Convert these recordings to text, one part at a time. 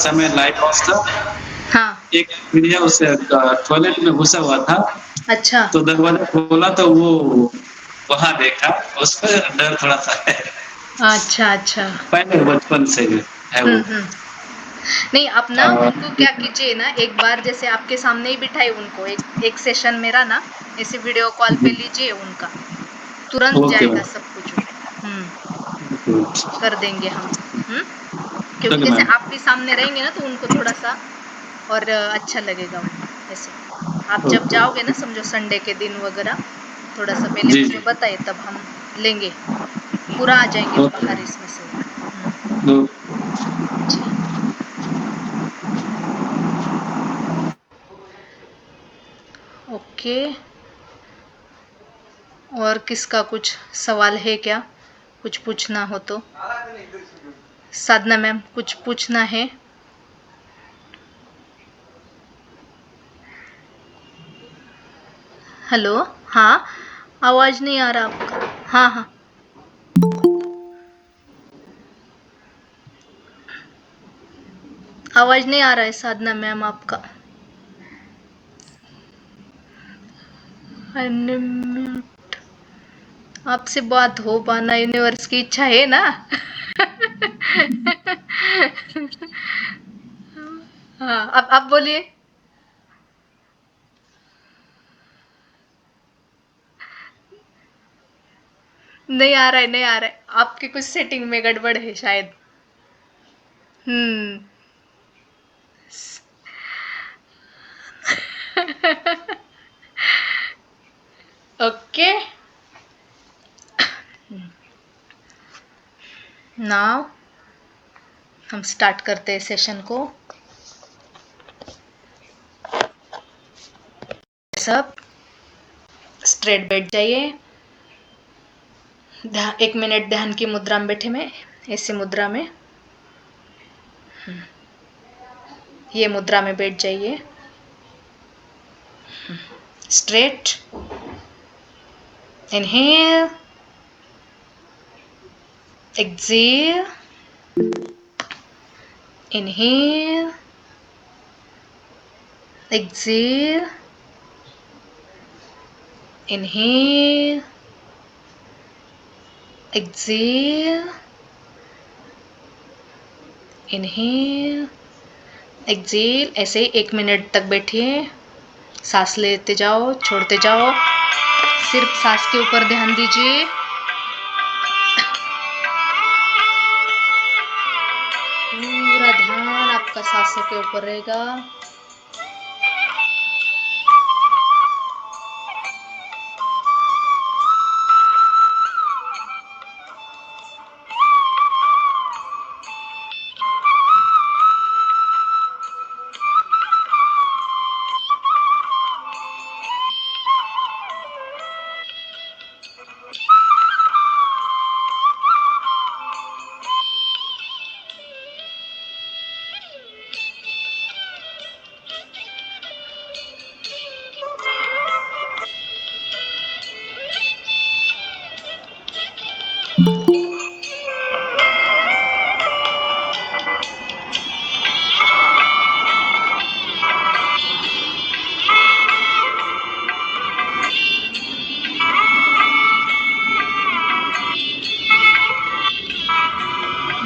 समय light of था। हाँ। एक चिड़िया उस टॉयलेट में घुसा हुआ था, अच्छा। तो दरवाजा खोला तो वो वहाँ देखा, उस पर डर थोड़ा-सा है। अच्छा, अच्छा। पहले बचपन से है वो। हुँ। नहीं, आप ना उनको अ, क्या कीजिए ना, एक बार जैसे आपके सामने ही बिठाइए उनको, एक एक सेशन मेरा ना ऐसे वीडियो कॉल पे लीजिए उनका, तुरंत ओके जाएगा मैम, सब कुछ वो। ओके, कर देंगे हम। हुँ? क्योंकि ओके जैसे मैम, आप भी सामने रहेंगे ना तो उनको थोड़ा-सा और अच्छा लगेगा वो, ऐसे। आप जब ओके, जाओगे ना समझो संडे के दिन वगैरह, थोड़ा-सा पहले जी, मुझे जी, बताइए तब हम लेंगे, पूरा आ जाएँगे ओके, बाहर इसमें से वो। ओ जी। ओके। और किसका कुछ सवाल है क्या? कुछ पूछना हो तो? साधना मैम कुछ पूछना है? हेलो? हाँ, आवाज़ नहीं आ रहा आपका। हाँ, हाँ। आवाज़ नहीं आ रहा है साधना मैम आपका। अनम्यूट। आपसे बात हो पाना यूनिवर्स की इच्छा है ना? हाँ, अब आप बोलिए। नहीं आ रहा है, नहीं आ रहा है। आपकी कुछ सेटिंग में गड़बड़ है शायद। हुँ। ओके। नाउ हम स्टार्ट करते हैं सेशन को। सब स्ट्रेट बैठ जाइए। 1 मिनट ध्यान की मुद्रा में बैठे में, ऐसी मुद्रा में। ये मुद्रा में बैठ जाइए। Straight. Inhale, exhale, inhale, exhale, inhale, exhale, inhale, exhale। ऐसे 1 मिनट तक बैठिए। सांस लेते जाओ, छोड़ते जाओ। सिर्फ सांस के ऊपर ध्यान दीजिए। पूरा ध्यान आपका सांसों के ऊपर रहेगा।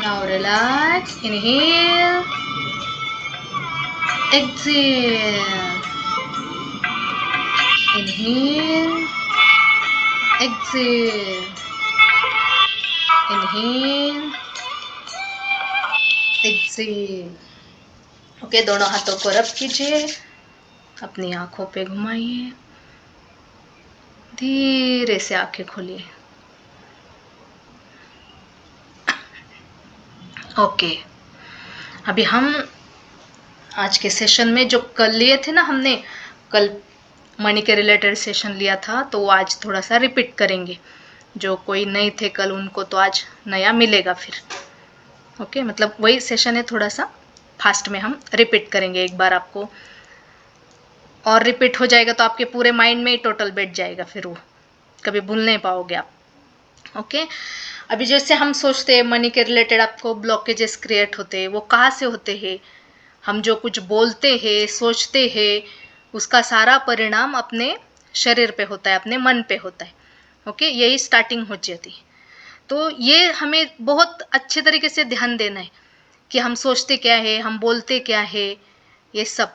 Now relax. Inhale, exhale. Inhale, exhale. Inhale, exhale। Okay, दोनों हाथों को रब कीजिए, अपनी आंखों पे घुमाइए, धीरे से आंखें खोलिए। ओके, अभी हम आज के सेशन में जो कल लिए थे ना हमने, कल मनी के रिलेटेड सेशन लिया था, तो वो आज थोड़ा सा रिपीट करेंगे। जो कोई नहीं थे कल उनको तो आज नया मिलेगा फिर। ओके, मतलब वही सेशन है, थोड़ा सा फास्ट में हम रिपीट करेंगे एक बार आपको, और रिपीट हो जाएगा तो आपके पूरे माइंड में ही टोटल बैठ जाएगा, फिर वो कभी भूल नहीं पाओगे आप। ओके, अभी जैसे हम सोचते हैं मनी के रिलेटेड आपको ब्लॉकेजेस क्रिएट होते हैं, वो कहाँ से होते हैं, हम जो कुछ बोलते हैं, सोचते हैं, उसका सारा परिणाम अपने शरीर पे होता है, अपने मन पे होता है। ओके, यही स्टार्टिंग हो जाती है। तो ये हमें बहुत अच्छे तरीके से ध्यान देना है कि हम सोचते क्या है, हम बोलते क्या है, ये सब।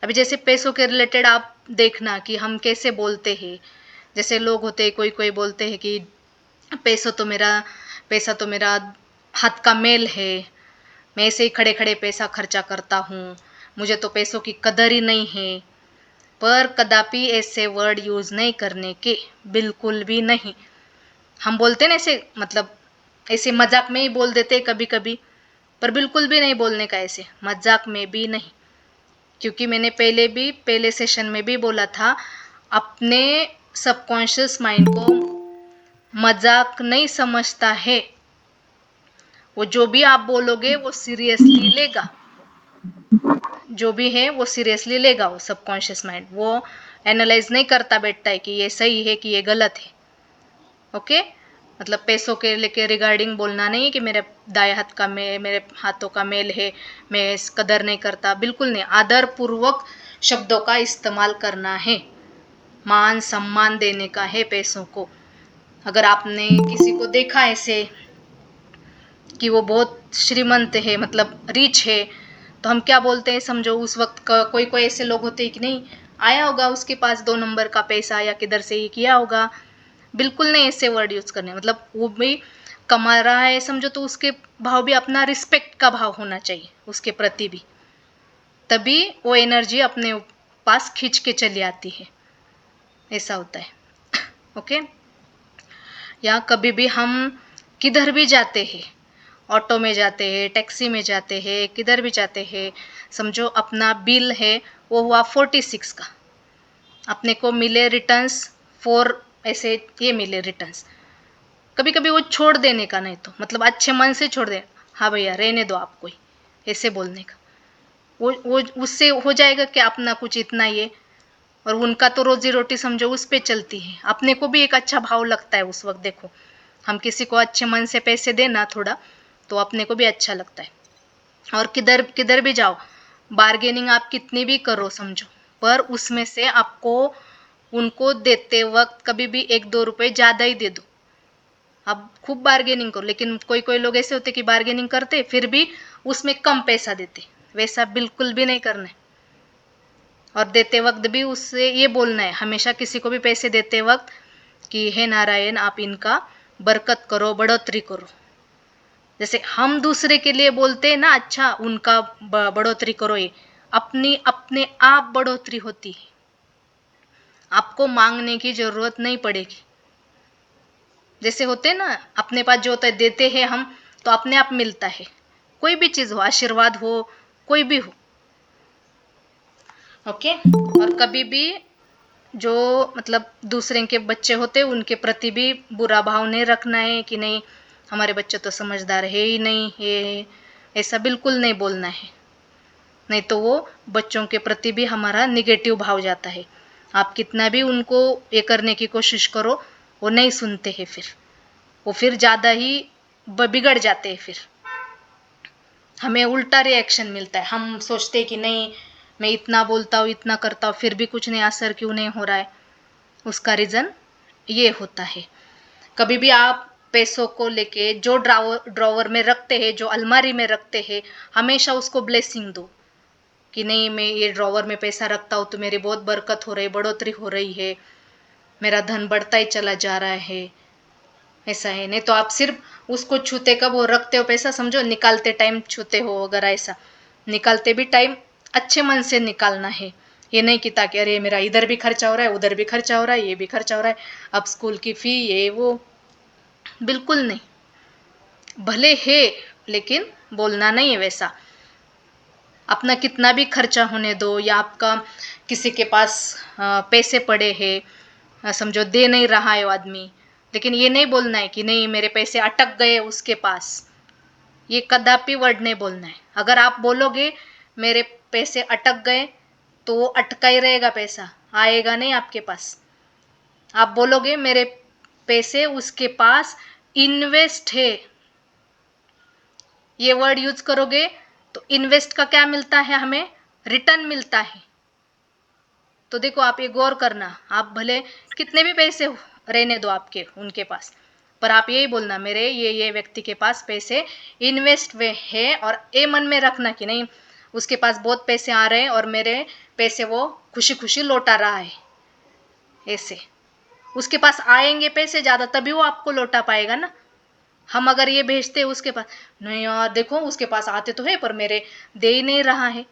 अभी जैसे पैसों के रिलेटेड आप देखना कि हम कैसे बोलते हैं। जैसे लोग होते हैं, कोई कोई बोलते हैं कि पैसा तो मेरा पैसा तो मेरा हाथ का मेल है, मैं ऐसे ही खड़े खड़े पैसा खर्चा करता हूँ, मुझे तो पैसों की कदर ही नहीं है। पर कदापि ऐसे वर्ड यूज़ नहीं करने के, बिल्कुल भी नहीं। हम बोलते हैं ना ऐसे, मतलब ऐसे मजाक में ही बोल देते कभी कभी, पर बिल्कुल भी नहीं बोलने का, ऐसे मजाक में भी नहीं। क्योंकि मैंने पहले सेशन में भी बोला था, अपने सबकॉन्शियस माइंड को मजाक नहीं समझता है। वो जो भी आप बोलोगे वो सीरियसली लेगा, जो भी है वो सीरियसली लेगा। वो सबकॉन्शियस माइंड वो एनालाइज नहीं करता बैठता है कि ये सही है कि ये गलत है। ओके, मतलब पैसों के लेके रिगार्डिंग बोलना नहीं कि मेरे दाएं हाथ का मेरे हाथों का मेल है, मैं इस कदर नहीं करता, बिल्कुल नहीं। आदर पूर्वक शब्दों का इस्तेमाल करना है, मान सम्मान देने का है पैसों को। अगर आपने किसी को देखा ऐसे कि वो बहुत श्रीमंत है, मतलब रिच है, तो हम क्या बोलते हैं समझो उस वक्त का। कोई कोई ऐसे लोग होते हैं कि नहीं, आया होगा उसके पास 2 नंबर का पैसा या किधर से ही किया होगा। बिल्कुल नहीं ऐसे वर्ड यूज करने, मतलब वो भी कमा रहा है समझो, तो उसके भाव भी अपना रिस्पेक्ट का भाव होना चाहिए उसके प्रति भी, तभी वो एनर्जी अपने पास खींच के चली आती है। ऐसा होता है। ओके, या कभी भी हम किधर भी जाते हैं, ऑटो में जाते हैं, टैक्सी में जाते हैं, किधर भी जाते हैं, समझो अपना बिल है वो हुआ 46 का, अपने को मिले रिटर्न्स 4, ऐसे ये मिले रिटर्न्स। कभी कभी वो छोड़ देने का, नहीं तो मतलब अच्छे मन से छोड़ दे, हाँ भैया रहने दो आप, कोई ऐसे बोलने का। वो उससे हो जाएगा कि अपना कुछ इतना ये, और उनका तो रोजी रोटी समझो उस पे चलती है। अपने को भी एक अच्छा भाव लगता है उस वक्त। देखो, हम किसी को अच्छे मन से पैसे देना थोड़ा, तो अपने को भी अच्छा लगता है। और किधर किधर भी जाओ, बार्गेनिंग आप कितनी भी करो समझो, पर उसमें से आपको उनको देते वक्त कभी भी 1-2 रुपए ज़्यादा ही दे दो। आप खूब बार्गेनिंग करो, लेकिन कोई कोई लोग ऐसे होते कि बार्गेनिंग करते फिर भी उसमें कम पैसा देते, वैसा बिल्कुल भी नहीं करना है। और देते वक्त भी उससे ये बोलना है हमेशा, किसी को भी पैसे देते वक्त, कि हे नारायण आप इनका बरकत करो, बढ़ोतरी करो। जैसे हम दूसरे के लिए बोलते हैं ना, अच्छा उनका बढ़ोतरी करो, ये अपनी अपने आप बढ़ोतरी होती है। आपको मांगने की जरूरत नहीं पड़ेगी। जैसे होते हैं ना, अपने पास जो होता है देते हैं हम, तो अपने आप मिलता है। कोई भी चीज हो, आशीर्वाद हो, कोई भी हो। ओके, और कभी भी जो मतलब दूसरे के बच्चे होते हैं उनके प्रति भी बुरा भाव नहीं रखना है कि नहीं हमारे बच्चे तो समझदार है ही नहीं, ये ऐसा बिल्कुल नहीं बोलना है। नहीं तो वो बच्चों के प्रति भी हमारा निगेटिव भाव जाता है। आप कितना भी उनको ये करने की कोशिश करो, वो नहीं सुनते हैं, फिर वो फिर ज़्यादा ही बिगड़ जाते हैं। फिर हमें उल्टा रिएक्शन मिलता है। हम सोचते हैं कि नहीं, मैं इतना बोलता हूँ, इतना करता हूँ, फिर भी कुछ नहीं, असर क्यों नहीं हो रहा है। उसका रीज़न ये होता है। कभी भी आप पैसों को लेके जो ड्रॉवर में रखते हैं, जो अलमारी में रखते हैं, हमेशा उसको ब्लेसिंग दो कि नहीं, मैं ये ड्रॉवर में पैसा रखता हूँ तो मेरी बहुत बरकत हो रही, बढ़ोतरी हो रही है, मेरा धन बढ़ता ही चला जा रहा है। ऐसा है। नहीं तो आप सिर्फ उसको छूते, कब वो रखते हो पैसा समझो, निकालते टाइम छूते हो। अगर ऐसा निकालते भी टाइम अच्छे मन से निकालना है, ये नहीं कि ताकि अरे मेरा इधर भी खर्चा हो रहा है, उधर भी खर्चा हो रहा है, ये भी खर्चा हो रहा है, अब स्कूल की फी ये वो, बिल्कुल नहीं। भले है लेकिन बोलना नहीं है वैसा। अपना कितना भी खर्चा होने दो, या आपका किसी के पास पैसे पड़े हैं, समझो दे नहीं रहा है वो आदमी, लेकिन ये नहीं बोलना है कि नहीं मेरे पैसे अटक गए उसके पास। ये कदापि वर्ड नहीं बोलना है। अगर आप बोलोगे मेरे पैसे अटक गए, तो वो अटका ही रहेगा, पैसा आएगा नहीं आपके पास। आप बोलोगे मेरे पैसे उसके पास इन्वेस्ट है, ये वर्ड यूज करोगे तो इन्वेस्ट का क्या मिलता है, हमें रिटर्न मिलता है। तो देखो आप ये गौर करना, आप भले कितने भी पैसे रहने दो आपके उनके पास, पर आप यही बोलना मेरे ये व्यक्ति के पास पैसे इन्वेस्ट हुए हैं, और ये मन में रखना कि नहीं उसके पास बहुत पैसे आ रहे हैं और मेरे पैसे वो खुशी खुशी लौटा रहा है। ऐसे उसके पास आएंगे पैसे ज्यादा तभी वो आपको लौटा पाएगा ना। हम अगर ये भेजते उसके पास, नहीं यार देखो उसके पास आते तो है पर मेरे दे ही नहीं रहा है,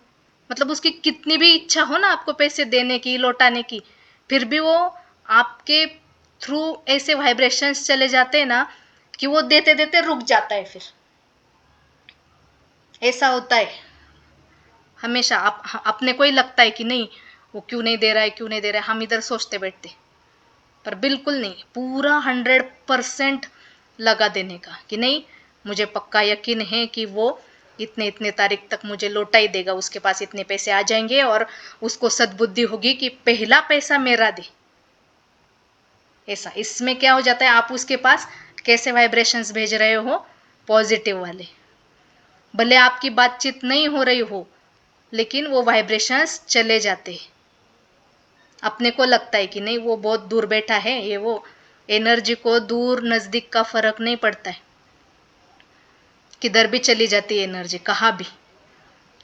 मतलब उसकी कितनी भी इच्छा हो ना आपको पैसे देने की लौटाने की, फिर भी वो आपके थ्रू ऐसे वाइब्रेशंस चले जाते हैं ना कि वो देते देते रुक जाता है। फिर ऐसा होता है हमेशा। अपने को ही लगता है कि नहीं वो क्यों नहीं दे रहा है, क्यों नहीं दे रहा है, हम इधर सोचते बैठते, पर बिल्कुल नहीं, पूरा 100% लगा देने का कि नहीं मुझे पक्का यकीन है कि वो इतने इतने तारीख तक मुझे लौटा ही देगा, उसके पास इतने पैसे आ जाएंगे और उसको सद्बुद्धि होगी कि पहला पैसा मेरा दे। ऐसा इसमें क्या हो जाता है, आप उसके पास कैसे वाइब्रेशंस भेज रहे हो, पॉजिटिव वाले। भले आपकी बातचीत नहीं हो रही हो लेकिन वो वाइब्रेशंस चले जाते हैं। अपने को लगता है कि नहीं वो बहुत दूर बैठा है, ये वो एनर्जी को दूर नजदीक का फर्क नहीं पड़ता है, किधर भी चली जाती है एनर्जी, कहाँ भी,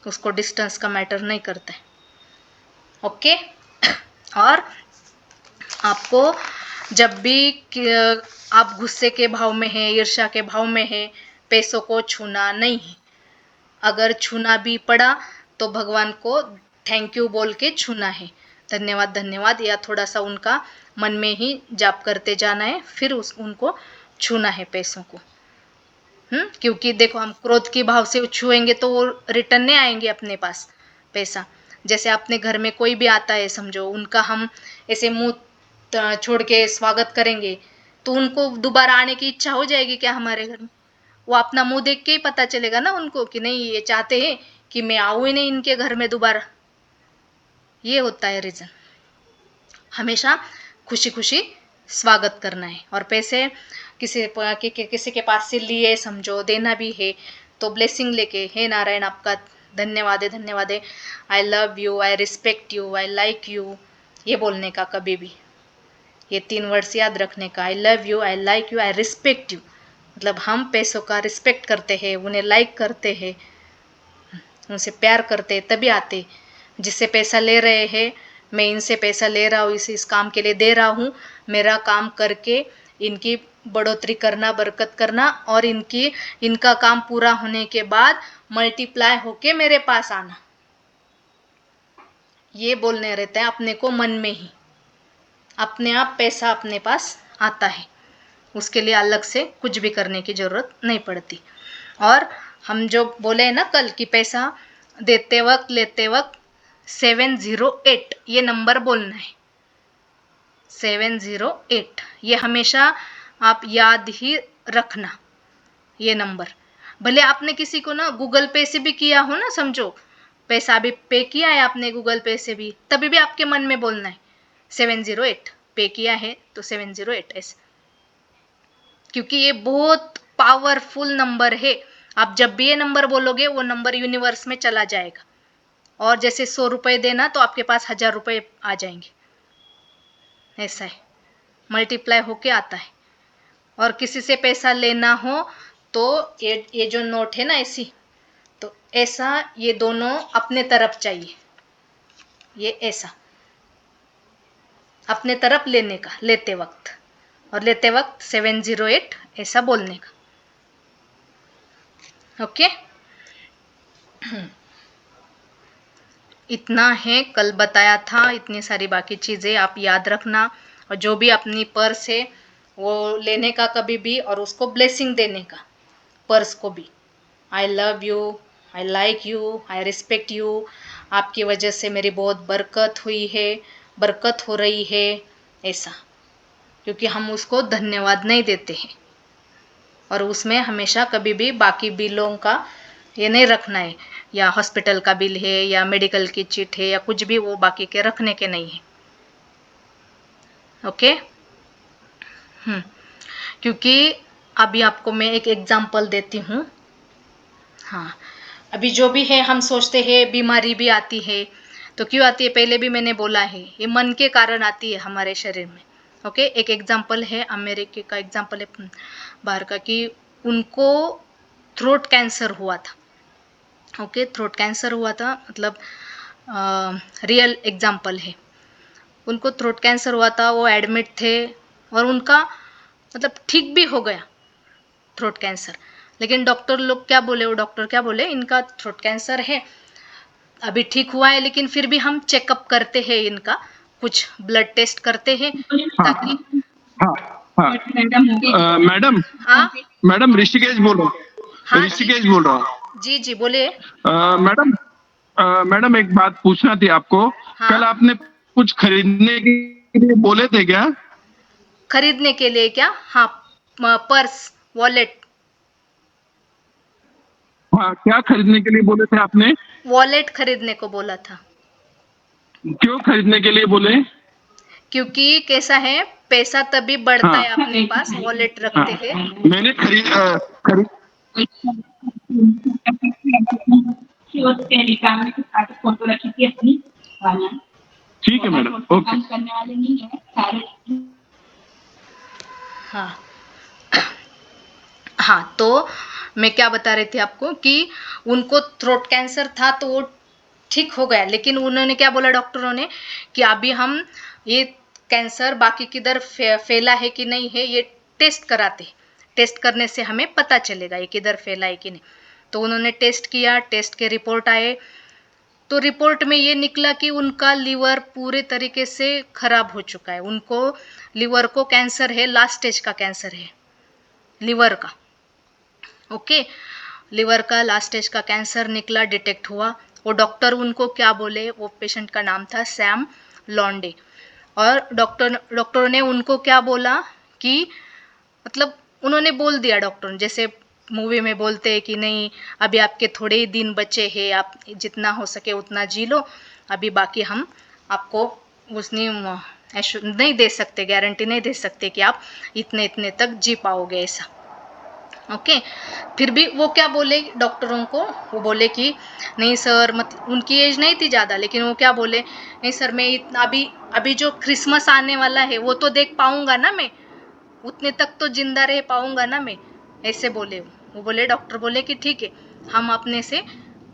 उसको डिस्टेंस का मैटर नहीं करता है। ओके। और आपको जब भी आप गुस्से के भाव में है, ईर्ष्या के भाव में है, पैसों को छूना नहीं है। अगर छूना भी पड़ा तो भगवान को थैंक यू बोल के छूना है, धन्यवाद धन्यवाद, या थोड़ा सा उनका मन में ही जाप करते जाना है, फिर उनको छूना है पैसों को। क्योंकि देखो हम क्रोध के भाव से छुएंगे तो वो रिटर्न नहीं आएंगे अपने पास पैसा। जैसे अपने घर में कोई भी आता है समझो, उनका हम ऐसे मुंह छोड़ के स्वागत करेंगे तो उनको दोबारा आने की इच्छा हो जाएगी क्या हमारे घर में? वो अपना मुंह देख के ही पता चलेगा ना उनको कि नहीं ये चाहते हैं कि मैं आऊं ही नहीं इनके घर में दोबारा। ये होता है रीजन। हमेशा खुशी खुशी स्वागत करना है। और पैसे किसी के पास से लिए समझो, देना भी है तो ब्लेसिंग लेके, हे नारायण आपका धन्यवाद है, धन्यवाद है, I love you, I respect you, I like you, ये बोलने का कभी भी। ये 3 वर्ड्स याद रखने का, I love you, I like you, I respect you. मतलब हम पैसों का रिस्पेक्ट करते हैं, उन्हें लाइक करते हैं, उनसे प्यार करते हैं, तभी आते। जिससे पैसा ले रहे हैं, मैं इनसे पैसा ले रहा हूँ, इस काम के लिए दे रहा हूँ, मेरा काम करके इनकी बढ़ोतरी करना, बरकत करना, और इनका काम पूरा होने के बाद मल्टीप्लाई होके मेरे पास आना, ये बोलने रहता है अपने को मन में ही। अपने आप पैसा अपने पास आता है, उसके लिए अलग से कुछ भी करने की जरूरत नहीं पड़ती। और हम जो बोले हैं ना कल कि पैसा देते वक्त लेते वक्त 708 ये नंबर बोलना है, 708 ये हमेशा आप याद ही रखना। ये नंबर भले आपने किसी को ना गूगल पे से भी किया हो ना, समझो पैसा भी पे किया है आपने गूगल पे से भी, तभी भी आपके मन में बोलना है 708, पे किया है तो 708 ऐसे, क्योंकि ये बहुत पावरफुल नंबर है। आप जब भी ये नंबर बोलोगे वो नंबर यूनिवर्स में चला जाएगा, और जैसे 100 रुपए देना तो आपके पास 1000 रुपए आ जाएंगे, ऐसा है, मल्टीप्लाई होके आता है। और किसी से पैसा लेना हो तो ये जो नोट है ना ऐसी, तो ऐसा ये दोनों अपने तरफ चाहिए, ये ऐसा अपने तरफ लेने का लेते वक्त, और लेते वक्त 708 ऐसा बोलने का। ओके। इतना है कल बताया था, इतनी सारी बाकी चीज़ें आप याद रखना। और जो भी अपनी पर्स है वो लेने का कभी भी, और उसको ब्लेसिंग देने का, पर्स को भी, I love you, I like you, I respect you, आपकी वजह से मेरी बहुत बरकत हुई है, बरकत हो रही है, ऐसा। क्योंकि हम उसको धन्यवाद नहीं देते हैं, और उसमें हमेशा कभी भी बाकी बिलों का ये नहीं रखना है, या हॉस्पिटल का बिल है या मेडिकल की चिट है या कुछ भी, वो बाकी के रखने के नहीं है। ओके। क्योंकि अभी आपको मैं एक एग्जाम्पल देती हूँ। हाँ, अभी जो भी है हम सोचते हैं बीमारी भी आती है, तो क्यों आती है? पहले भी मैंने बोला है, ये मन के कारण आती है हमारे शरीर में। ओके, एक एग्जाम्पल है, अमेरिका का एग्जाम्पल है बाहर का, कि उनको थ्रोट कैंसर हुआ था। ओके, थ्रोट कैंसर हुआ था, मतलब रियल एग्जाम्पल है। उनको थ्रोट कैंसर हुआ था, वो एडमिट थे और उनका मतलब ठीक भी हो गया थ्रोट कैंसर। लेकिन डॉक्टर लोग क्या बोले, वो डॉक्टर क्या बोले, इनका थ्रोट कैंसर है, अभी ठीक हुआ है, लेकिन फिर भी हम चेकअप करते हैं, इनका कुछ ब्लड टेस्ट करते हैं हाँ ताकि। हाँ हाँ। मैडम, हाँ मैडम ऋषिकेश बोल रहा हूँ, हाँ जी ऋषिकेश बोल रहा हूँ। जी जी बोलिए। मैडम, मैडम एक बात पूछना थी आपको। कल हाँ, आपने कुछ खरीदने के लिए बोले थे क्या? खरीदने के लिए क्या? हाँ, पर्स, वॉलेट। हाँ, क्या खरीदने के लिए बोले थे आपने? वॉलेट खरीदने को बोला था, क्यों खरीदने के लिए बोले? क्योंकि कैसा है, पैसा तभी बढ़ता हाँ है अपने पास, वॉलेट हाँ, रखते हैं। मैंने खरीद फोटो रखी थी अपनी वाला ठीक है मैडम, ओके। काम करने वाले नहीं है सारे। हाँ हाँ, तो मैं क्या बता रही थी आपको कि उनको थ्रोट कैंसर था, तो वो ठीक हो गया, लेकिन उन्होंने क्या बोला डॉक्टरों ने कि अभी हम ये कैंसर बाकी किधर फैला है कि नहीं है, ये टेस्ट कराते हैं। टेस्ट करने से हमें पता चलेगा ये किधर फैला है कि नहीं। तो उन्होंने टेस्ट किया, टेस्ट के रिपोर्ट आए, तो रिपोर्ट में ये निकला कि उनका लीवर पूरे तरीके से खराब हो चुका है। उनको लीवर को कैंसर है, लास्ट स्टेज का कैंसर है लीवर का। ओके, लिवर का लास्ट स्टेज का कैंसर निकला, डिटेक्ट हुआ। वो डॉक्टर उनको क्या बोले, वो पेशेंट का नाम था सैम लॉन्डे, और डॉक्टर ने उनको क्या बोला कि मतलब उन्होंने बोल दिया डॉक्टर ने, जैसे मूवी में बोलते हैं कि नहीं, अभी आपके थोड़े ही दिन बचे हैं, आप जितना हो सके उतना जी लो, अभी बाकी हम आपको उसने नहीं दे सकते, गारंटी नहीं दे सकते कि आप इतने इतने तक जी पाओगे, ऐसा। ओके, फिर भी वो क्या बोले डॉक्टरों को, वो बोले कि नहीं सर, मतलब उनकी एज नहीं थी ज़्यादा, लेकिन वो क्या बोले, नहीं सर, मैं इतना अभी अभी जो क्रिसमस आने वाला है वो तो देख पाऊंगा ना मैं, उतने तक तो जिंदा रह पाऊंगा ना मैं, ऐसे बोले वो बोले डॉक्टर बोले कि ठीक है, हम अपने से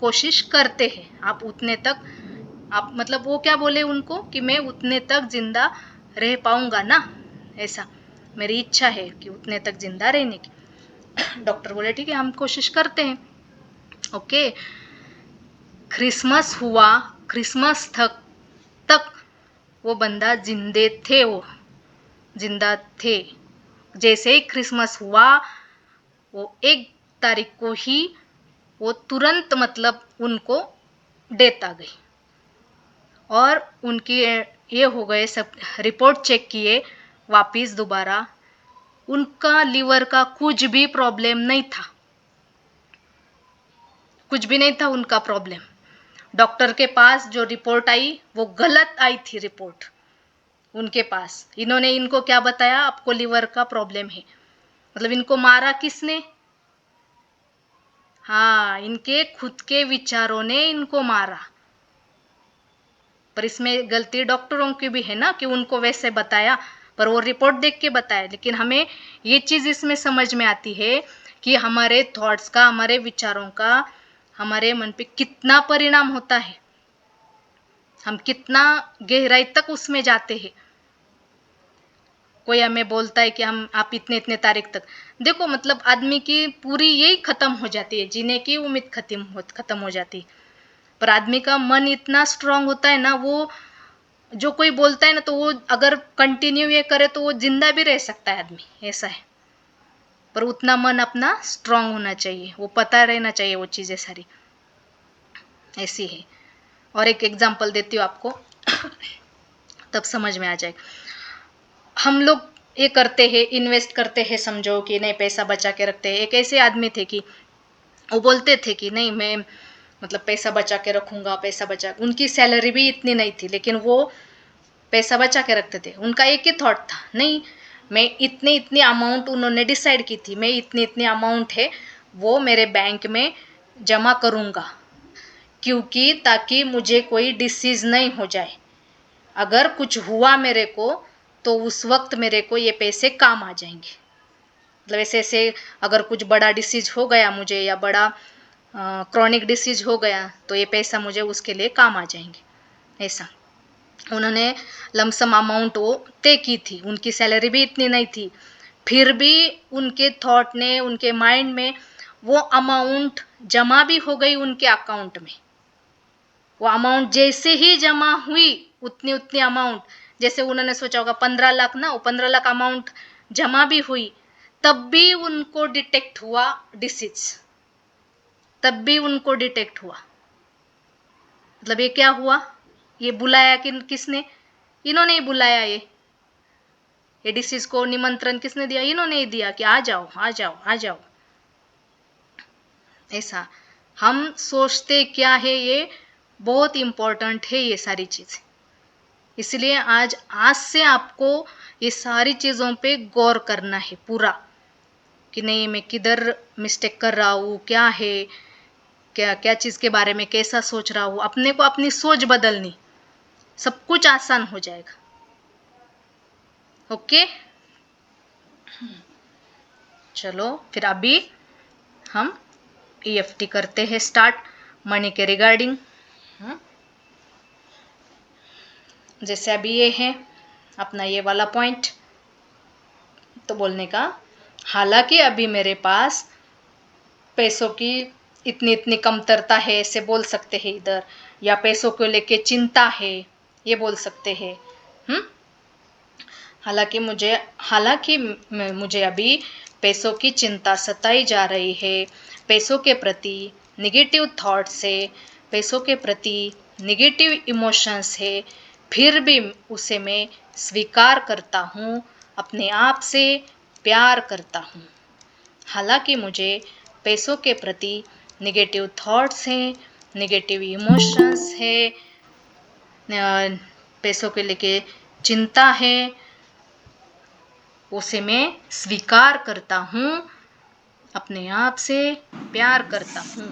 कोशिश करते हैं, आप उतने तक, आप मतलब वो क्या बोले उनको कि मैं उतने तक जिंदा रह पाऊंगा ना, ऐसा मेरी इच्छा है कि उतने तक जिंदा रहने की। डॉक्टर बोले ठीक है, हम कोशिश करते हैं। ओके, क्रिसमस हुआ, क्रिसमस तक वो बंदा जिंदे थे, वो जिंदा थे। जैसे ही क्रिसमस हुआ, वो 1 तारीख को ही वो तुरंत मतलब उनको डेथ आ गई, और उनकी ये हो गए, सब रिपोर्ट चेक किए वापिस दोबारा, उनका लीवर का कुछ भी प्रॉब्लम नहीं था, कुछ भी नहीं था उनका प्रॉब्लम। डॉक्टर के पास जो रिपोर्ट आई वो गलत आई थी रिपोर्ट उनके पास। इन्होंने इनको क्या बताया, आपको लीवर का प्रॉब्लम है, मतलब इनको मारा किसने? हाँ, इनके खुद के विचारों ने इनको मारा। पर इसमें गलती डॉक्टरों की भी है ना कि उनको वैसे बताया, पर वो रिपोर्ट देख के बताया। लेकिन हमें ये चीज़ इसमें समझ में आती है कि हमारे थॉट्स का, हमारे विचारों का हमारे मन पे कितना परिणाम होता है, हम कितना गहराई तक उसमें जाते हैं। कोई हमें बोलता है कि हम आप इतने इतने तारीख तक देखो, मतलब आदमी की पूरी यही खत्म हो जाती है, जीने की उम्मीद खत्म हो जाती है। पर आदमी का मन इतना स्ट्रांग होता है ना, वो जो कोई बोलता है ना, तो वो अगर कंटिन्यू ये करे तो वो जिंदा भी रह सकता है आदमी, ऐसा है। पर उतना मन अपना स्ट्रांग होना चाहिए, वो पता रहना चाहिए वो चीज़ें सारी, ऐसी है। और एक एग्जांपल देती हूँ आपको तब समझ में आ जाएगा। हम लोग ये करते हैं, इन्वेस्ट करते हैं, समझो कि नहीं पैसा बचा के रखते हैं। एक ऐसे आदमी थे कि वो बोलते थे कि नहीं मैं मतलब पैसा बचा के रखूंगा, पैसा बचा, उनकी सैलरी भी इतनी नहीं थी, लेकिन वो पैसा बचा के रखते थे। उनका एक ही थॉट था, नहीं मैं इतनी इतनी अमाउंट, उन्होंने डिसाइड की थी, मैं इतनी इतनी अमाउंट है वो मेरे बैंक में जमा करूँगा, क्योंकि ताकि मुझे कोई डिसीज नहीं हो जाए। अगर कुछ हुआ मेरे को तो उस वक्त मेरे को ये पैसे काम आ जाएंगे। मतलब ऐसे ऐसे अगर कुछ बड़ा डिसीज हो गया मुझे, या बड़ा क्रॉनिक डिसीज हो गया, तो ये पैसा मुझे उसके लिए काम आ जाएंगे। ऐसा उन्होंने लमसम अमाउंट वो तय की थी। उनकी सैलरी भी इतनी नहीं थी, फिर भी उनके थॉट ने, उनके माइंड में वो अमाउंट जमा भी हो गई उनके अकाउंट में। वो अमाउंट जैसे ही जमा हुई, उतनी उतनी अमाउंट, जैसे उन्होंने सोचा होगा 15 लाख ना, वो 15 लाख अमाउंट जमा भी हुई, तब भी उनको डिटेक्ट हुआ डिसीज। तब भी उनको डिटेक्ट हुआ। मतलब ये क्या हुआ? ये बुलाया किसने? इन्होंने ही बुलाया। ये डिसीज को निमंत्रण किसने दिया? इन्होंने ही दिया कि आ जाओ आ जाओ आ जाओ। ऐसा हम सोचते क्या है, ये बहुत इंपॉर्टेंट है ये सारी चीज। इसलिए आज से आपको ये सारी चीजों पे गौर करना है पूरा, कि नहीं मैं किधर मिस्टेक कर रहा हूँ, क्या है, क्या क्या चीज के बारे में कैसा सोच रहा हूँ। अपने को अपनी सोच बदलनी, सब कुछ आसान हो जाएगा। ओके, चलो फिर अभी हम EFT करते हैं स्टार्ट मनी के रिगार्डिंग। जैसे अभी ये है अपना ये वाला पॉइंट, तो बोलने का, हालांकि अभी मेरे पास पैसों की इतनी इतनी कमतरता है, ऐसे बोल सकते हैं इधर, या पैसों को लेके चिंता है, ये बोल सकते हैं। हालांकि मुझे अभी पैसों की चिंता सताई जा रही है, पैसों के प्रति निगेटिव थॉट्स है, पैसों के प्रति निगेटिव इमोशंस है, फिर भी उसे मैं स्वीकार करता हूँ, अपने आप से प्यार करता हूँ। हालांकि मुझे पैसों के प्रति निगेटिव थॉट्स हैं, निगेटिव इमोशंस है, पैसों के लेके चिंता है, उसे मैं स्वीकार करता हूँ, अपने आप से प्यार करता हूँ।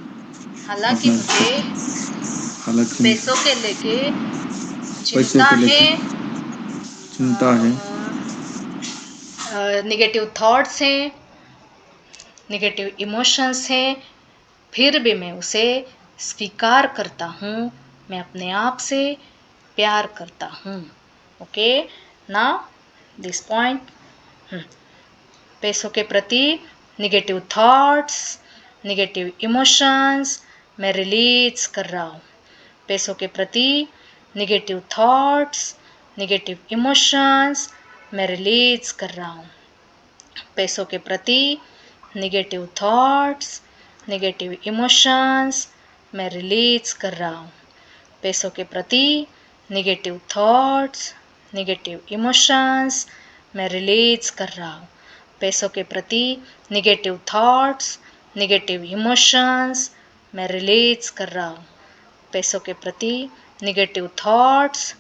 हालांकि मुझे पैसों के लेके चिंता है, निगेटिव थॉट्स हैं, निगेटिव इमोशंस हैं, फिर भी मैं उसे स्वीकार करता हूँ, मैं अपने आप से प्यार करता हूँ। ओके, नाउ दिस पॉइंट, पैसों के प्रति निगेटिव थॉट्स, निगेटिव इमोशंस मैं रिलीज कर रहा हूँ। पैसों के प्रति निगेटिव थॉट्स, निगेटिव इमोशंस मैं रिलीज कर रहा हूँ। पैसों के प्रति निगेटिव थॉट्स, निगेटिव इमोशंस मैं रिलीज कर रहा हूँ। पैसों के प्रति निगेटिव थॉट्स, निगेटिव इमोशंस मैं रिलीज कर रहा हूँ। पैसों के प्रति निगेटिव थॉट्स, निगेटिव इमोशंस मैं रिलीज कर रहा हूँ। पैसों के प्रति निगेटिव थॉट्स,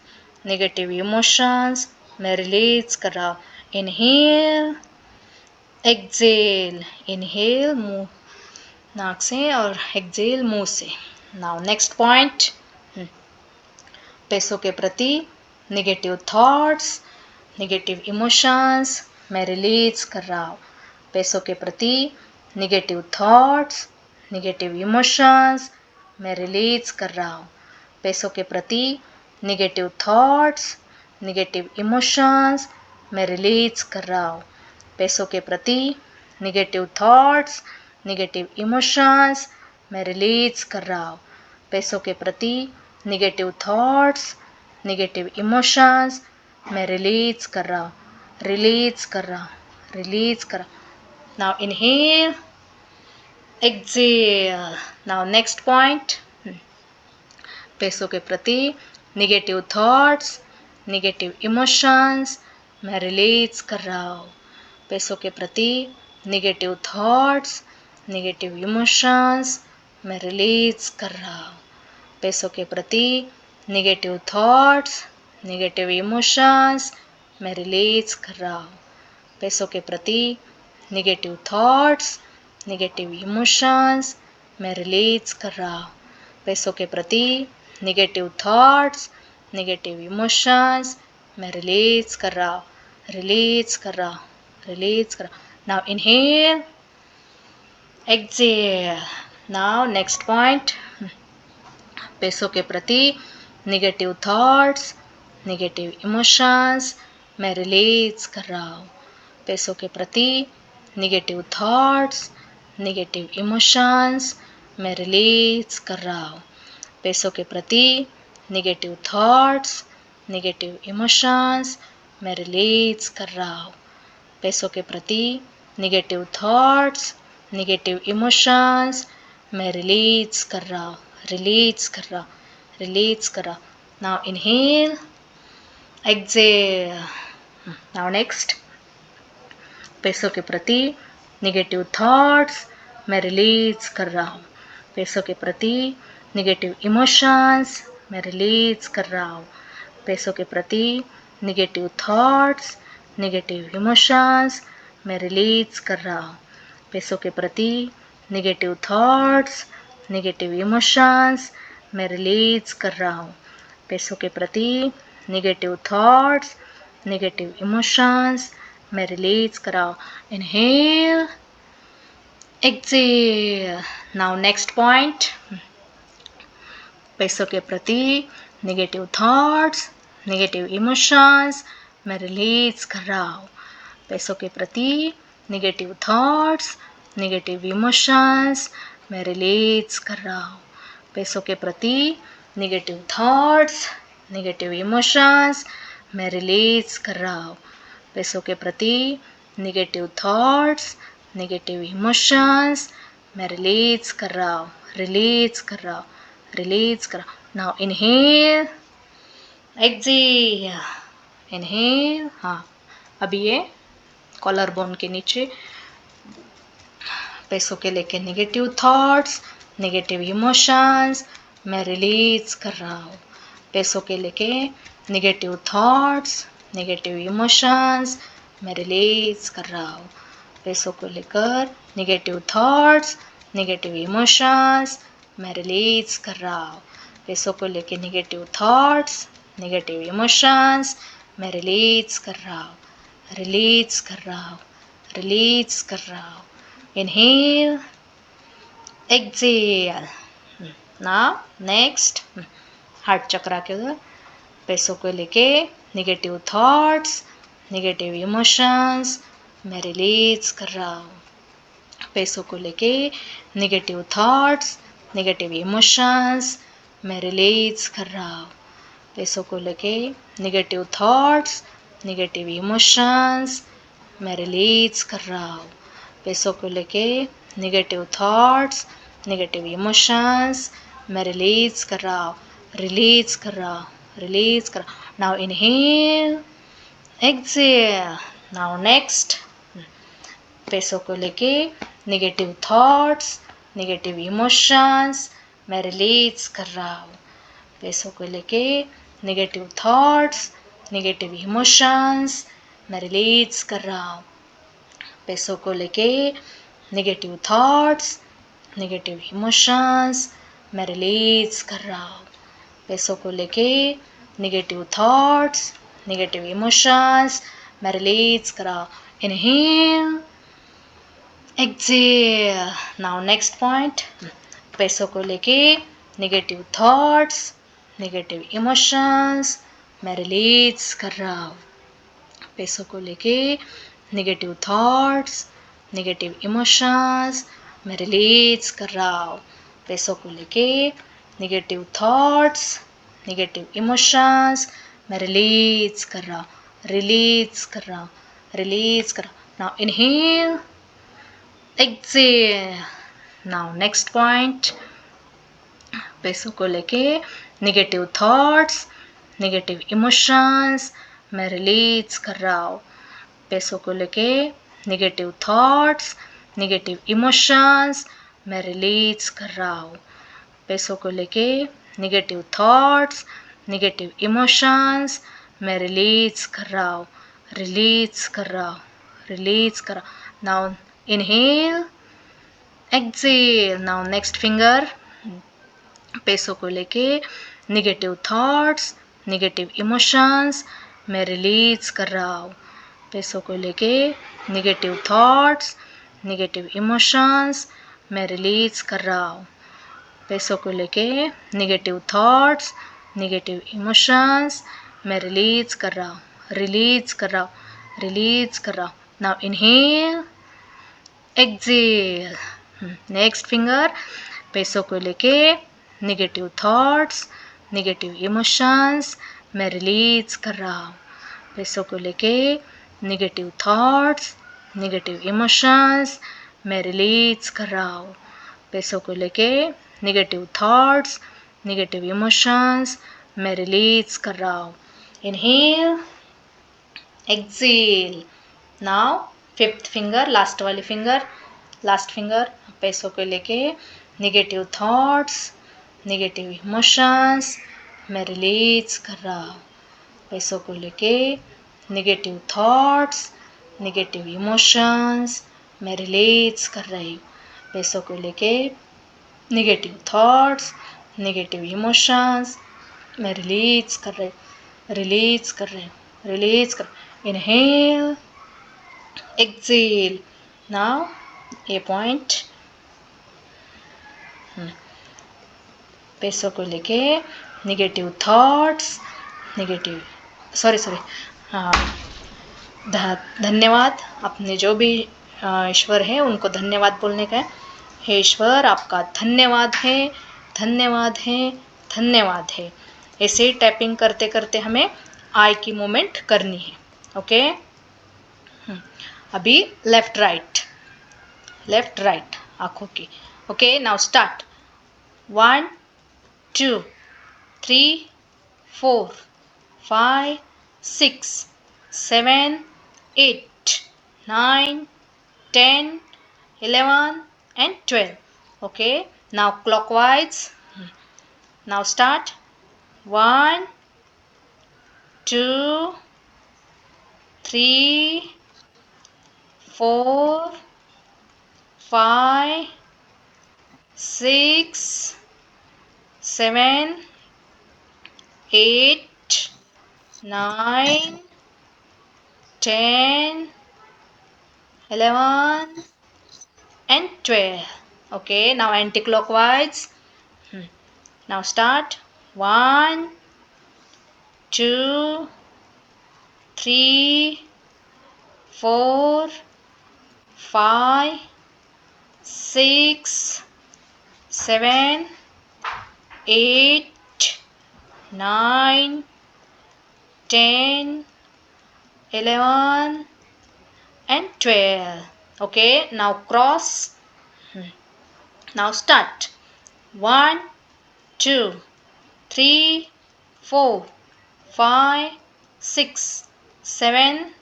निगेटिव इमोशंस मैं रिलीज कर रहा हूँ। इनहेल, एक्सेल, इनहेल मुंह नाक से और एक्सेल मुंह से। नाउ नेक्स्ट पॉइंट, पैसों के प्रति निगेटिव थॉट्स, निगेटिव इमोशंस मैं रिलीज कर रहा हूँ। पैसों के प्रति निगेटिव थॉट्स, निगेटिव इमोशंस मैं रिलीज कर रहा हूँ। पैसों के प्रति निगेटिव थॉट्स, निगेटिव इमोशंस मैं रिलीज कर रहा हूँ। पैसों के प्रति निगेटिव थॉट्स, निगेटिव इमोशंस मैं रिलीज कर रहा हूँ। पैसों के प्रति निगेटिव थॉट्स, निगेटिव इमोशंस मैं रिलीज कर रहा हूँ, रिलीज कर रहा हूँ, रिलीज कर। Now inhale, exhale. Now next point, पैसों के प्रति निगेटिव थॉट्स, निगेटिव इमोशंस मैं रिलीज कर रहा हूँ। पैसों के प्रति निगेटिव थॉट्स, निगेटिव इमोशंस मैं रिलीज कर रहा हूँ। पैसों के प्रति निगेटिव थॉट्स, निगेटिव इमोशंस मैं रिलीज कर रहा हूँ। पैसों के प्रति निगेटिव थॉट्स, निगेटिव इमोशंस मैं रिलीज कर रहा हूँ। पैसों के प्रति निगेटिव थॉट्स, निगेटिव इमोशंस मैं रिलीज कर रहा हूँ, रिलीज कर रहा हूँ, रिलीज कर रहा हूँ। Now inhale, exhale. Now next point, पैसों के प्रति निगेटिव थॉट्स, निगेटिव इमोशंस मैं रिलीज कर रहा हूँ। पैसों के प्रति निगेटिव थॉट्स, निगेटिव इमोशंस मैं रिलीज कर रहा हूँ। पैसों के प्रति निगेटिव थॉट्स, निगेटिव इमोशंस मैं रिलीज कर रहा हूँ। पैसों के प्रति निगेटिव थॉट्स, निगेटिव इमोशंस मैं रिलीज कर रहा हूँ, रिलीज कर रहा हूँ, रिलीज कर रहा हूँ। Now inhale, exhale. Now next, पैसों के प्रति निगेटिव थॉट्स मैं रिलीज कर रहा हूँ। पैसों के प्रति निगेटिव इमोशंस मैं रिलीज कर रहा हूँ। पैसों के प्रति निगेटिव थॉट्स, निगेटिव इमोशंस मैं रिलीज कर रहा हूँ। पैसों के प्रति निगेटिव थॉट्स, निगेटिव इमोशंस मैं रिलीज कर रहा हूँ। पैसों के प्रति निगेटिव थॉट्स, निगेटिव इमोशंस मैं रिलीज कर रहा हूँ। Inhale, exhale. Now next point, पैसों के प्रति निगेटिव थॉट्स, निगेटिव इमोशंस मैं रिलीज कर रहा हूँ। पैसों के प्रति निगेटिव थॉट्स, निगेटिव इमोशंस मैं रिलीज कर रहा हूँ। पैसों के प्रति निगेटिव थॉट्स, निगेटिव इमोशंस मैं रिलीज कर रहा हूँ। पैसों के प्रति निगेटिव थॉट्स, निगेटिव इमोशंस मैं रिलीज कर रहा हूँ, रिलीज कर रहा हूँ, रिलीज कर रहा हूँ। Now inhale, exhale. इनहेल, हाँ, अभी ये कॉलर बोन के नीचे पैसों के लेके निगेटिव थॉट्स, निगेटिव इमोशंस मैं रिलीज कर रहा हूँ। पैसों के लेके निगेटिव थॉट्स, निगेटिव इमोशंस मैं रिलीज कर रहा हूँ। पैसों को लेकर निगेटिव थॉट्स, निगेटिव इमोशंस मैं रिलीज कर रहा हूँ। पैसों को लेके निगेटिव थॉट्स, निगेटिव इमोशंस मैं रिलीज कर रहा हूँ, रिलीज कर रहा हूँ, रिलीज कर रहा हूँ। Inhale, exhale. Now next, heart chakra के उधर पैसों को लेके निगेटिव थॉट्स, निगेटिव इमोशंस मैं रिलीज कर रहा हूँ। पैसों को लेके निगेटिव थॉट्स, निगेटिव इमोशंस मैं रिलीज कर रहा हूँ। पैसों को लेके निगेटिव थॉट्स, निगेटिव इमोशंस मैं रिलीज कर रहा हूँ। पैसों को लेके निगेटिव थॉट्स, निगेटिव इमोशंस मैं रिलीज कर रहा हूँ, रिलीज कर रहा हूँ, रिलीज कर रहा हूँ। Now inhale, exhale. Now next, पैसों को लेके निगेटिव थॉट्स, निगेटिव इमोशंस मैं रिलीज कर रहा हूँ। पैसों को लेके निगेटिव थॉट्स, निगेटिव इमोशंस मैं रिलीज कर रहा हूँ। पैसों को लेके निगेटिव थॉट्स, निगेटिव इमोशंस मैं रिलीज कर रहा हूँ। पैसों को लेके निगेटिव थॉट्स, निगेटिव इमोशंस मैं रिलीज कर रहा हूँ। Inhale, exhale. Now next point, पैसों को लेके निगेटिव थॉट्स, निगेटिव इमोशंस मैं रिलीज कर रहा हूँ। पैसों को लेके निगेटिव थॉट्स, निगेटिव इमोशंस मैं रिलीज कर रहा हूँ। पैसों को लेके निगेटिव थॉट्स, निगेटिव इमोशंस मैं रिलीज कर रहा हूँ, रिलीज कर रहा हूँ, रिलीज कर रहा हूँ। Now inhale, exhale. Now next point, पैसों को लेके निगेटिव थॉट्स, निगेटिव इमोशंस मैं रिलीज कर रहा हूँ। पैसों को लेके निगेटिव थॉट्स, निगेटिव इमोशंस मैं रिलीज कर रहा हूँ। पैसों को लेके निगेटिव थॉट्स, निगेटिव इमोशंस मैं रिलीज कर रहा हूँ, रिलीज कर रहा हूँ, रिलीज कर रहा हूँ। Now inhale, exhale. Now next finger, पैसों को लेके निगेटिव थॉट्स, निगेटिव इमोशंस मैं रिलीज कर रहा हूँ। पैसों को लेके निगेटिव थॉट्स, निगेटिव इमोशंस मैं रिलीज कर रहा हूँ। पैसों को लेके निगेटिव थॉट्स, निगेटिव इमोशंस मैं रिलीज कर रहा हूँ, रिलीज कर रहा हूँ, रिलीज कर रहा हूँ। Now inhale, exhale. Next finger, पैसों को लेके निगेटिव थॉट्स, निगेटिव इमोशंस मैं रिलीज कर रहा हूँ। पैसों को लेके निगेटिव थॉट्स, निगेटिव इमोशंस मैं रिलीज कर रहा हूँ। पैसों को लेके निगेटिव थॉट्स, निगेटिव इमोशंस मैं रिलीज कर रहा हूँ। Inhale, exhale. Now fifth finger, last वाली फिंगर, लास्ट फिंगर, पैसों को लेके निगेटिव थॉट्स, निगेटिव इमोशंस मैं रिलीज कर रहा हूँ। पैसों को लेके निगेटिव थॉट्स, निगेटिव इमोशंस मैं रिलीज कर रही हूँ। पैसों को लेके निगेटिव थॉट्स, निगेटिव इमोशंस मैं रिलीज कर रही हूँ, रिलीज कर रही हूँ, रिलीज कर। Inhale, exhale. नाउ ये पॉइंट, पैसों को लेके निगेटिव थॉट्स, निगेटिव, सॉरी, हाँ, धन्यवाद। अपने जो भी ईश्वर है उनको धन्यवाद बोलने का है। हे ईश्वर, आपका धन्यवाद है, धन्यवाद है, धन्यवाद है। ऐसे ही टैपिंग करते करते हमें आई की मूवमेंट करनी है। ओके, अभी लेफ्ट राइट, लेफ्ट राइट आंखों की। Okay, now start. 1 2 3 4 5 6 7 8 9 10 11 and 12. Okay, now clockwise. Now start. 1 2 3 4 5 6 7 8 9 10 11 and 12. Okay, now anti-clockwise. Now start. 1 2 3 4 5 6 7 8 9 10 11 and 12. Okay, now cross. Now start. 1 2 3 4 5 6 7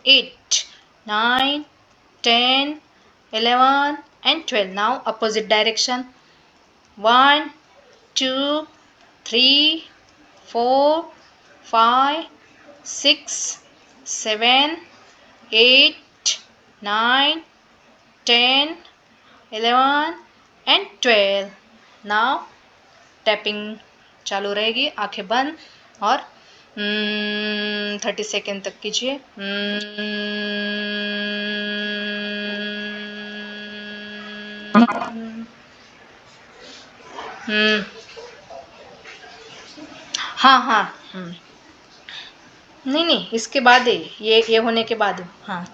8 9 10 11 and 12. Now opposite direction. 1 2 3 4 5 6 7 8 9 10 11 and 12. Now tapping चालू रहेगी, आंखें बंद और 30 second तक कीजिए। हाँ, नहीं, इसके बाद है ये होने के बाद। हाँ,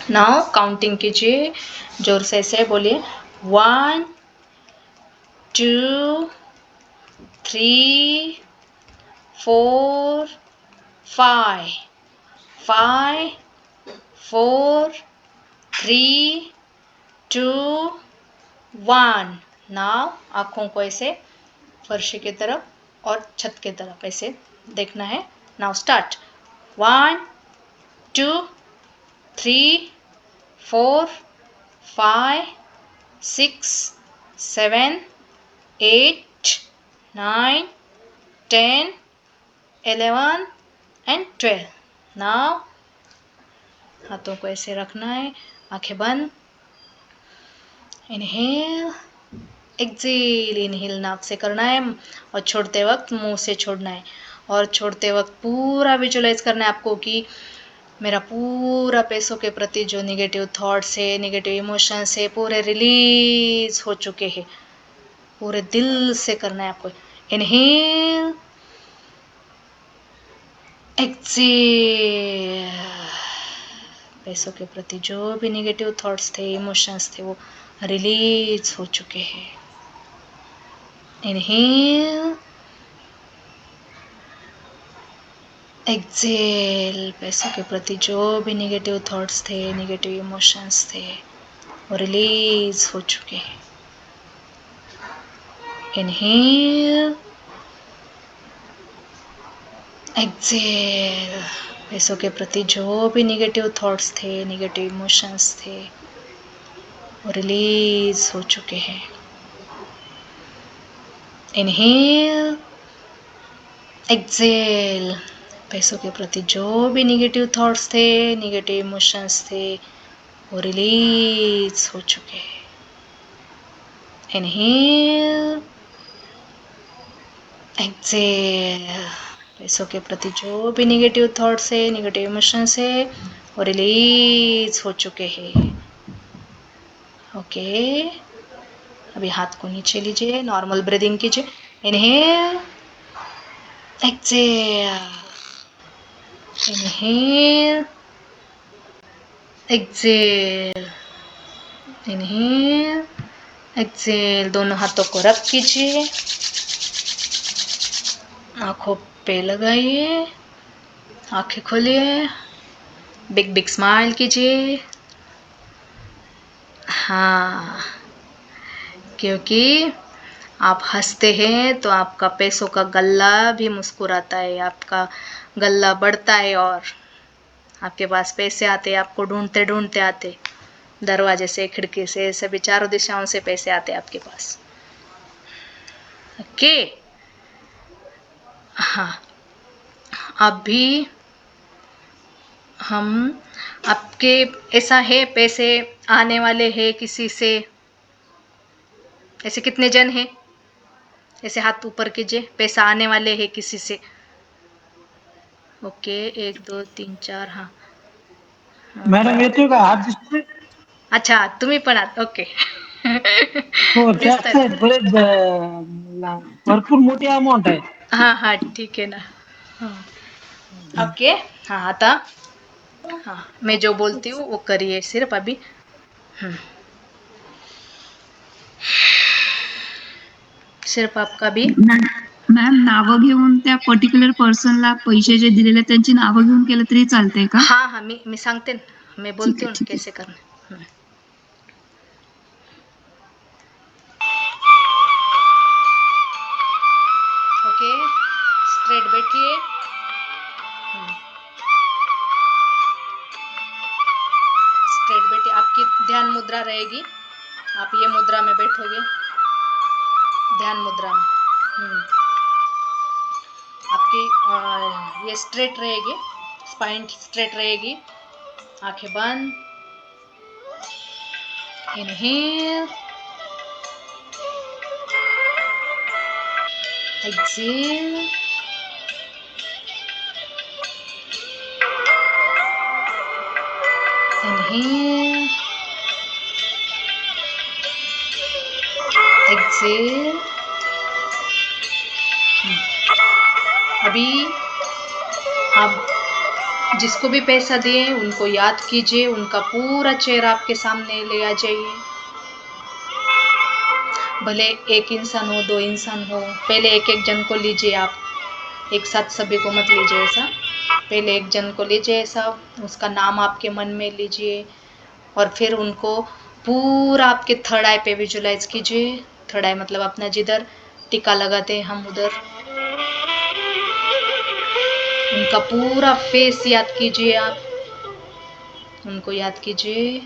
नाउ काउंटिंग कीजिए, जोर से बोलिए। 1 2 3 4 5 5 4 3 2 1। नाउ आंखों को ऐसे फर्श की तरफ और छत की तरफ ऐसे देखना है। Now start. 1 2 3 4 5 6 7 8 9 10 11 and 12. Now हाथों को ऐसे रखना है, आंखें बंद. Inhale, exhale. इनहेल नाक से करना है और छोड़ते वक्त मुंह से छोड़ना है. और छोड़ते वक्त पूरा विजुअलाइज करना है आपको कि मेरा पूरा पैसों के प्रति जो निगेटिव थॉट्स है, निगेटिव इमोशंस है, पूरे रिलीज हो चुके हैं. पूरे दिल से करना है आपको. Inhale, exhale. पैसों के प्रति जो भी निगेटिव थॉट्स थे, इमोशंस थे, वो रिलीज हो चुके हैं. Inhale, exhale. पैसों के प्रति जो भी निगेटिव थॉट्स थे, निगेटिव इमोशंस थे, वो रिलीज हो चुके हैं. Inhale, exhale. पैसों के प्रति जो भी निगेटिव थॉट्स थे, निगेटिव इमोशंस थे, वो रिलीज हो चुके हैं. Inhale, exhale. पैसों के प्रति जो भी निगेटिव थॉट्स थे, निगेटिव इमोशंस थे, वो रिलीज हो चुके हैं. Inhale, exhale. पैसों के प्रति जो भी निगेटिव थॉट्स है, निगेटिव इमोशंस है, वो रिलीज हो चुके हैं. ओके. अभी हाथ को नीचे लीजिए, नॉर्मल ब्रीदिंग कीजिए. Inhale, exhale. Inhale, exhale. Inhale, exhale. दोनों हाथों को रब कीजिए, आंखों पे लगाइए, आंखें खोलिए, बिग बिग स्माइल कीजिए. हाँ, क्योंकि आप हंसते हैं तो आपका पैसों का गल्ला भी मुस्कुराता है, आपका गल्ला बढ़ता है और आपके पास पैसे आते हैं. आपको ढूंढते ढूंढते आते, दरवाजे से, खिड़की से, सभी चारों दिशाओं से पैसे आते हैं आपके पास. ओके. हाँ, अभी हम आपके ऐसा है पैसे आने वाले हैं किसी से? ऐसे कितने जन हैं? ऐसे हाथ ऊपर कीजिए. पैसा आने वाले हैं किसी से? ओके, 1 2 3 4. हाँ, मॅडम येतोय का हात दिसतोय? अच्छा, तुम्ही पण आहात. ओके. हो दिसतात. त्याच आहेत बरेच भरपूर मोठी अमाऊंट आहे. हाँ हाँ, ठीक है ना. हाँ. ओके. हाँ, आता हाँ, मैं जो बोलती हूँ वो करिए सिर्फ अभी. सिर्फ आपका भी. मॅम नावं घेऊन त्या पर्टिक्युलर पर्सनला पैसे जे दिलेले आहेत, त्यांची नावं घेऊन केलं तरी चालतंय का? हाँ हाँ, मैं सांगते ना, मैं बोलती हूँ ना ठीक है. कैसे करना. ओके, स्ट्रेट बैठिए. स्ट्रेट बैठिए. आपकी ध्यान मुद्रा रहेगी, आप ये मुद्रा में बैठोगे, ध्यान मुद्रा में. आपकी ये स्ट्रेट रहेगी, स्पाइन स्ट्रेट रहेगी. आंखें बंद. Inhale, exhale. Inhale, exhale. अभी आप जिसको भी पैसा दिए उनको याद कीजिए, उनका पूरा चेहरा आपके सामने ले आ जाइए. भले एक इंसान हो, 2 इंसान हो, पहले एक एक जन को लीजिए आप, एक साथ सभी को मत लीजिए ऐसा. पहले एक जन को लीजिए ऐसा, उसका नाम आपके मन में लीजिए और फिर उनको पूरा आपके थर्ड आई पे विजुलाइज कीजिए. थर्ड आई मतलब अपना जिधर टीका लगाते हैं हम उधर, उनका पूरा फेस याद कीजिए आप. उनको याद कीजिए,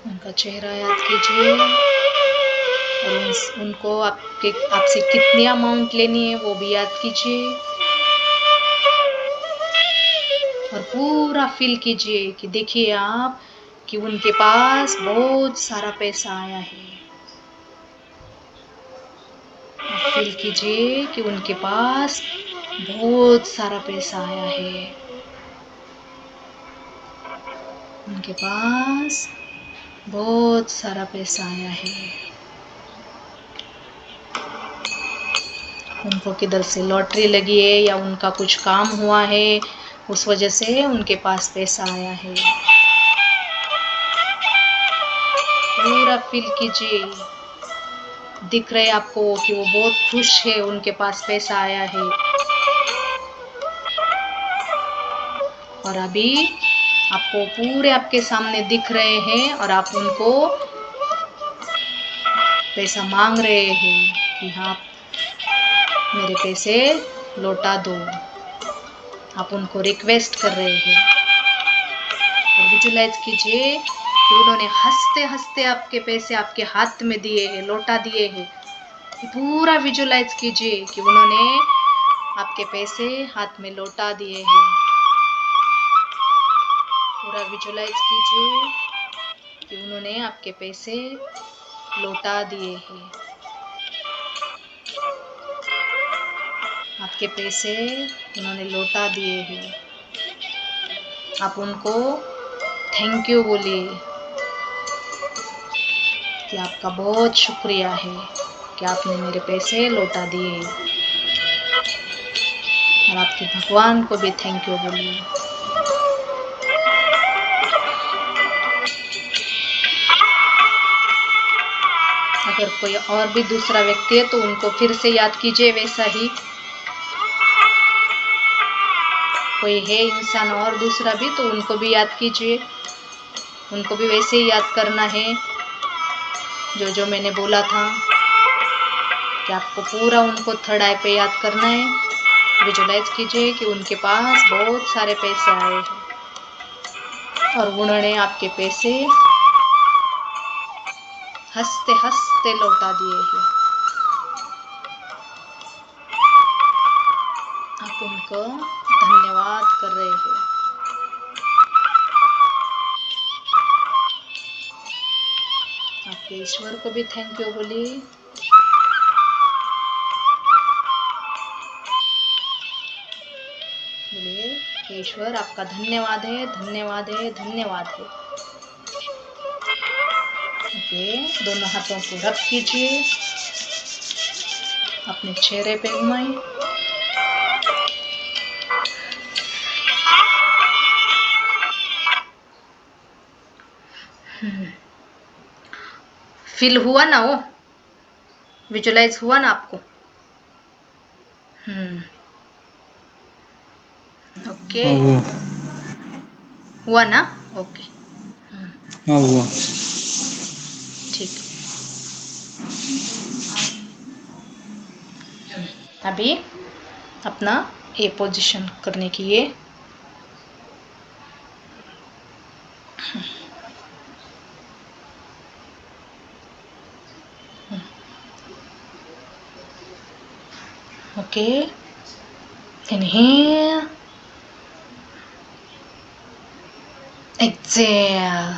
उनका चेहरा याद कीजिए और उनको आपसे कितनी अमाउंट लेनी है वो भी याद कीजिए और पूरा फील कीजिए कि देखिए आप कि उनके पास बहुत सारा पैसा आया है। आप फील कीजिए कि उनके पास बहुत सारा पैसा आया है। उनके पास बहुत सारा पैसा आया है। उनको किधर से लॉटरी लगी है या उनका कुछ काम हुआ है, उस वजह से उनके पास पैसा आया है। पूरा फील कीजिए, दिख रहे आपको कि वो बहुत खुश है, उनके पास पैसा आया है। और अभी आपको पूरे आपके सामने दिख रहे हैं और आप उनको पैसा मांग रहे हैं कि हाँ मेरे पैसे लौटा दो। आप उनको रिक्वेस्ट कर रहे हैं और विजुलाइज कीजिए कि उन्होंने हंसते हंसते आपके पैसे आपके हाथ में दिए हैं, लौटा दिए हैं। पूरा विजुलाइज कीजिए कि उन्होंने आपके पैसे हाथ में लौटा दिए हैं। पूरा विजुलाइज कीजिए कि उन्होंने आपके पैसे लौटा दिए हैं। आपके पैसे उन्होंने लौटा दिए हैं। आप उनको थैंक यू बोलिए कि आपका बहुत शुक्रिया है कि आपने मेरे पैसे लौटा दिए। और आपके भगवान को भी थैंक यू बोलिए। अगर कोई और भी दूसरा व्यक्ति है तो उनको फिर से याद कीजिए वैसा ही। कोई है इंसान और दूसरा भी तो उनको भी याद कीजिए, उनको भी वैसे ही याद करना है जो जो मैंने बोला था कि आपको पूरा उनको थर्ड आई पे याद करना है। विजुलाइज कीजिए कि उनके पास बहुत सारे पैसे आए हैं और उन्होंने आपके पैसे हंसते हंसते लौटा दिए हैं। आप उनको धन्यवाद कर रहे हैं। आपके ईश्वर को भी थैंक यू बोलिए। बोलिए ईश्वर आपका धन्यवाद है, धन्यवाद है, धन्यवाद है। ओके, दोनों हाथों को रब कीजिए, अपने चेहरे पे घुमाएं। फील हुआ ना, वो विजुलाइज हुआ ना आपको? ओके, हुआ ना? ओके, हुआ। ठीक। अभी अपना ए पोजीशन करने की ये ओके, इनहेल, एक्सेल।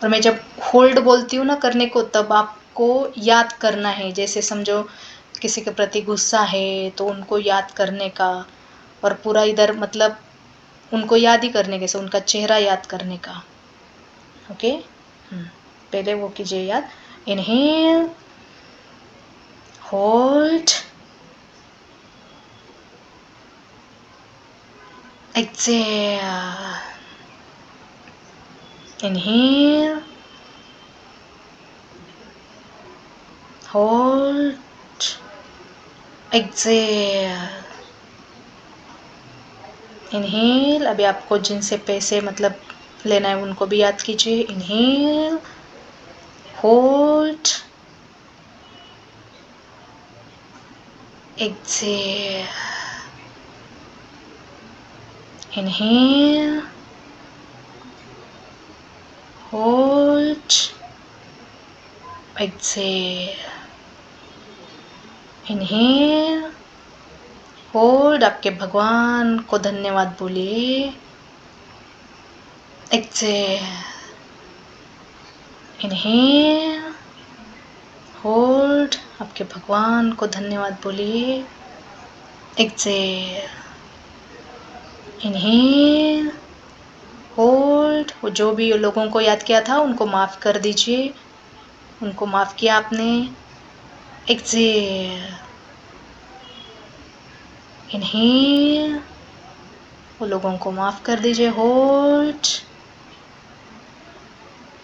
और मैं जब होल्ड बोलती हूँ ना करने को, तब आपको याद करना है। जैसे समझो किसी के प्रति गुस्सा है तो उनको याद करने का, और पूरा इधर मतलब उनको याद ही करने के, उनका चेहरा याद करने का। ओके, पहले वो कीजिए याद। Inhale, hold, exhale. Inhale, hold, exhale. Inhale, अभी आपको जिनसे पैसे मतलब लेना है उनको भी याद कीजिए। Inhale, hold, exhale. Inhale, exhale, inhale, hold, आपके भगवान को धन्यवाद बोलिए, एक्सेल, इनहेल, होल्ड, आपके भगवान को धन्यवाद बोलिए, एक्सेल, इनहेल, होल्ड। जो भी लोगों को याद किया था उनको माफ कर दीजिए, उनको माफ किया आपने, एक्सेल, इनहेल, वो लोगों को माफ कर दीजिए, hold,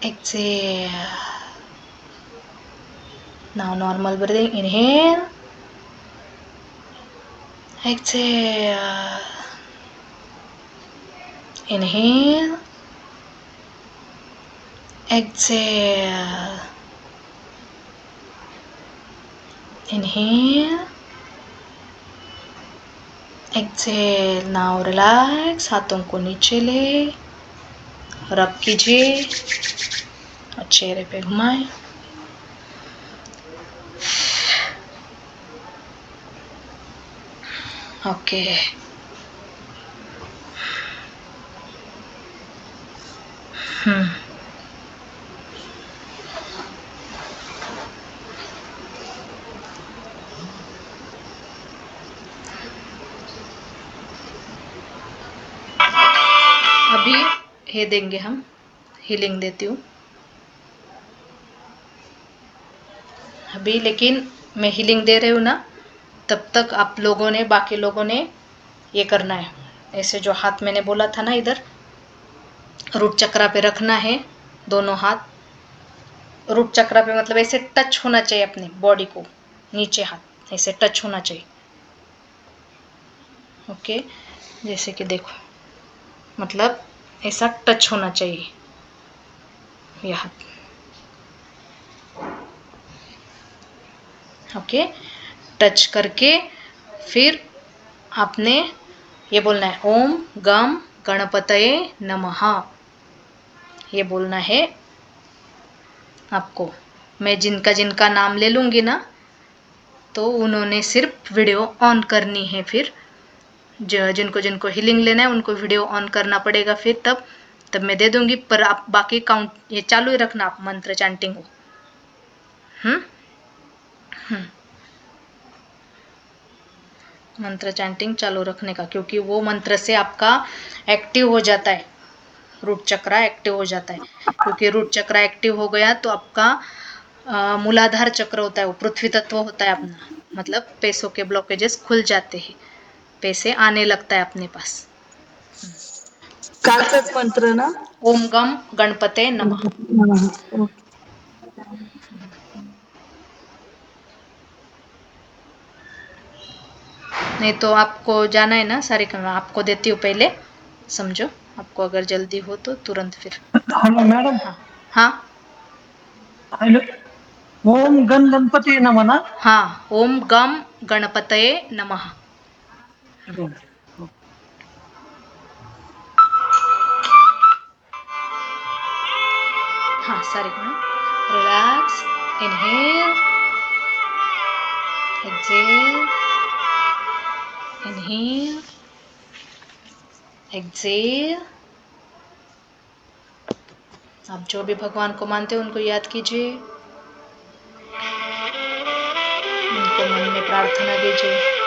exhale. Now normal breathing, inhale, exhale, inhale, exhale, inhale, exhale. Now relax, हाथों को नीचे ले, रब कीजिए और चेहरे पे घुमाएं। ओके, अभी ये देंगे हम, हीलिंग देती हूँ अभी, लेकिन मैं हीलिंग दे रही हूँ ना, तब तक आप लोगों ने, बाकी लोगों ने ये करना है। ऐसे जो हाथ मैंने बोला था ना, इधर रूट चक्रा पे रखना है, दोनों हाथ रूट चक्रा पे, मतलब ऐसे टच होना चाहिए अपनी बॉडी को, नीचे हाथ ऐसे टच होना चाहिए। ओके, जैसे कि देखो, मतलब ऐसा टच होना चाहिए ये हाथ। ओके, टच करके फिर आपने ये बोलना है, ओम गम गणपतये नमः, ये बोलना है आपको। मैं जिनका जिनका नाम ले लूँगी ना, तो उन्होंने सिर्फ वीडियो ऑन करनी है। फिर जिनको जिनको हीलिंग लेना है उनको वीडियो ऑन करना पड़ेगा, फिर तब मैं दे दूंगी। पर आप बाकी काउंट ये चालू ही रखना, आप मंत्र चैंटिंग को। मंत्र चैंटिंग चालू रखने का, क्योंकि वो मंत्र से आपका एक्टिव हो जाता है, रूट चक्रा एक्टिव हो जाता है। क्योंकि रूट चक्रा एक्टिव हो गया तो आपका मूलाधार चक्र होता है, वो पृथ्वी तत्व होता है अपना, मतलब पैसों के ब्लॉकेजेस खुल जाते हैं, पैसे आने लगता है अपने पास। कालचाच मंत्र ना? ओम गम गणपते नमः। ओके. नहीं तो आपको जाना है ना सारे काम, आपको देती हूँ पहले, समझो, आपको अगर जल्दी हो तो तुरंत फिर। Hello madam. हाँ हाँ हॅलो. ओम गणपती नमः ना? हाँ, ओम गम गणपतये नमः। हाँ, सारे काम। Relax, inhale, exhale, inhale, exhale. आप जो भी भगवान को मानते हो उनको याद कीजिए, उनको मन में प्रार्थना दीजिए।